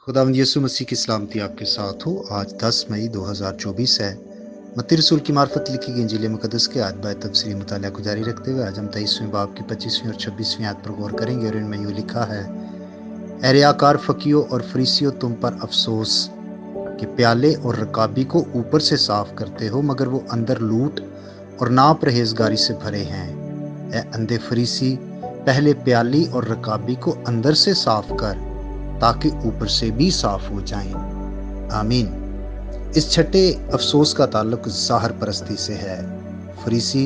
खुदावंद यीशु मसीह की सलामती आपके साथ हो। आज 10 मई 2024 है। मत्ती रसूल की मार्फत लिखी गई इंजील मुकद्दस के आयत बाय तफसीरी मुताला को जारी रखते हुए आज हम 23वें बाब की 25वीं और 26वीं आयत पर गौर करेंगे और इनमें यूँ लिखा है, ऐ रियाकार फकीयों और फरीसियों, तुम पर अफसोस कि प्याले और रकाबी को ऊपर से साफ करते हो मगर वो अंदर लूट और नापरहेजगारी से भरे हैं। ऐ अंधे फरीसी, पहले प्याली और रकाबी को अंदर से साफ कर ताकि ऊपर से भी साफ हो जाएं। आमीन। इस छठे अफसोस का ताल्लुक ज़ाहिर परस्ती से है। फरीसी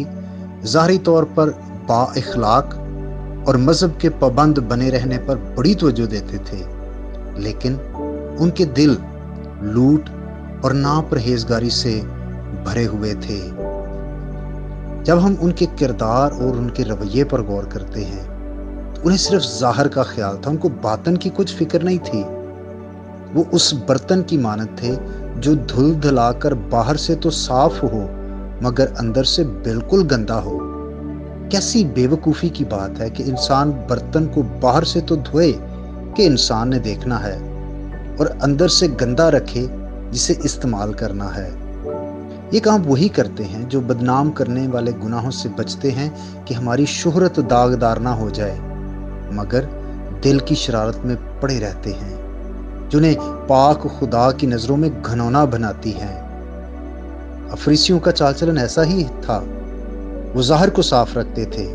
ज़ाहरी तौर पर बाइखलाक और मजहब के पाबंद बने रहने पर बड़ी तवज्जो देते थे, लेकिन उनके दिल लूट और नापरहेजगारी से भरे हुए थे। जब हम उनके किरदार और उनके रवैये पर गौर करते हैं, उन्हें सिर्फ ज़ाहिर का ख्याल था, उनको बातन की कुछ फिक्र नहीं थी। वो उस बर्तन की मानद थे जो धुल धुलाकर बाहर से तो साफ हो मगर अंदर से बिल्कुल गंदा हो। कैसी बेवकूफ़ी की बात है कि इंसान बर्तन को बाहर से तो धोए कि इंसान ने देखना है और अंदर से गंदा रखे जिसे इस्तेमाल करना है। ये काम वही करते हैं जो बदनाम करने वाले गुनाहों से बचते हैं कि हमारी शोहरत दागदार ना हो जाए, मगर दिल की शरारत में पड़े रहते हैं, जिन्हें पाक खुदा की नजरों में घनौना बनाती हैं। फरीसियों का चाल चलन ऐसा ही था। वो ज़ाहिर को साफ रखते थे।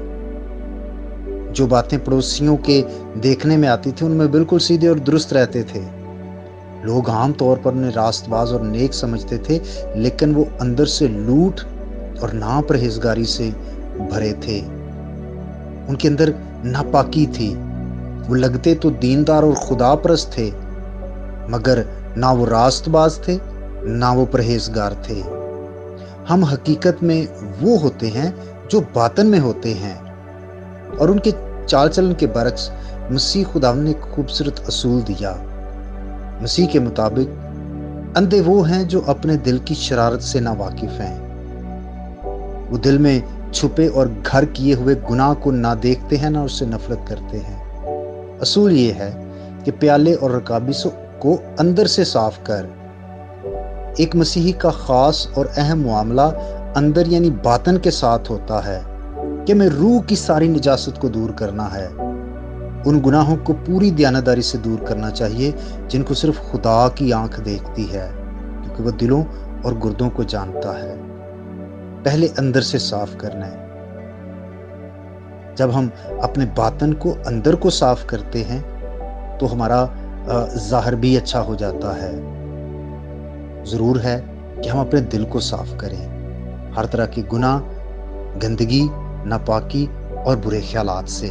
जो बातें पड़ोसियों के देखने में आती थी उनमें बिल्कुल सीधे और दुरुस्त रहते थे। लोग आम तौर पर उन्हें रास्तबाज और नेक समझते थे, लेकिन वो अंदर से लूट और नापरहेजगारी से भरे थे। उनके अंदर नापाकी थी। वो लगते तो दीनदार और खुदा परस्त थे, मगर ना वो रास्तबाज थे ना वो परहेजगार थे। हम हकीकत में वो होते हैं जो बातन में होते हैं, और उनके चाल चलन के बरक्स मसीह खुदावंद ने एक खूबसूरत असूल दिया। मसीह के मुताबिक अंधे वो हैं जो अपने दिल की शरारत से ना वाकिफ हैं। वो दिल में छुपे और घर किए हुए गुनाह को ना देखते हैं ना उससे नफरत करते हैं। असूल ये है कि प्याले और रकाबी को अंदर से साफ कर। एक मसीही का खास और अहम मामला अंदर यानी बातन के साथ होता है कि हमें रूह की सारी निजासत को दूर करना है। उन गुनाहों को पूरी दयानतदारी से दूर करना चाहिए जिनको सिर्फ खुदा की आंख देखती है, क्योंकि वो दिलों और गुर्दों को जानता है। पहले अंदर से साफ करना है। जब हम अपने बातन को अंदर को साफ करते हैं तो हमारा ज़ाहिर भी अच्छा हो जाता है। ज़रूर है कि हम अपने दिल को साफ करें हर तरह के गुनाह, गंदगी, नापाकी और बुरे ख्यालात से।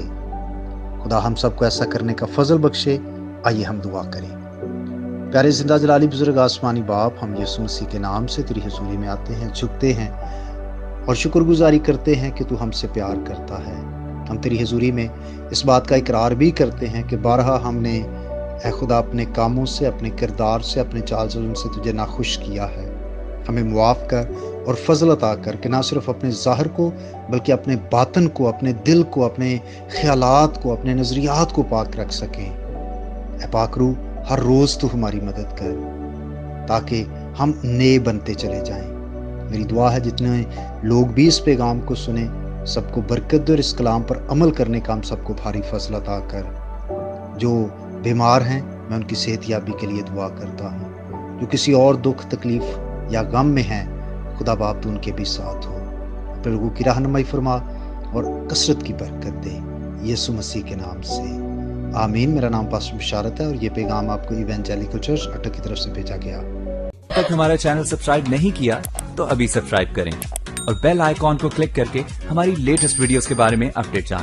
खुदा हम सबको ऐसा करने का फजल बख्शे। आइए हम दुआ करें। प्यारे जिंदा जलाली बुजुर्ग आसमानी बाप, हम यीशु मसीह के नाम से तेरी हुजूरी में आते हैं, झुकते हैं और शुक्रगुजारी करते हैं कि तू हमसे प्यार करता है। हम तेरी हुजूरी में इस बात का इकरार भी करते हैं कि बारहा हमने ऐ खुदा अपने कामों से, अपने किरदार से, अपने चाल चलन से तुझे नाखुश किया है। हमें मुआफ़ कर और फजल अता कर कि ना सिर्फ अपने ज़ाहिर को बल्कि अपने बातन को, अपने दिल को, अपने ख्यालात को, अपने नज़रियात को पाक रख सकें। ऐ पाक रूह, हर रोज़ तू हमारी मदद कर ताकि हम नए बनते चले जाएं। मेरी दुआ है जितने लोग भी इस पैगाम को सुने, सबको बरकत दे और इस कलाम पर अमल करने का हम सबको भारी फजल अता कर। जो बीमार हैं मैं उनकी सेहत याबी के लिए दुआ करता हूँ। जो किसी और दुख तकलीफ या गम में हैं, खुदा बाप तू उनके भी साथ हो। अपने लोगों की रहनुमाई फरमा और कसरत की बरकत दे, यीशु मसीह के नाम से आमीन। मेरा नाम पास्टर बिशारत है और ये पैगाम आपको इवेंजेलिकल चर्च अटक की तरफ से भेजा गया। तक हमारा चैनल सब्सक्राइब नहीं किया तो अभी सब्सक्राइब करें और बेल आइकॉन को क्लिक करके हमारी लेटेस्ट वीडियोस के बारे में अपडेट जानें।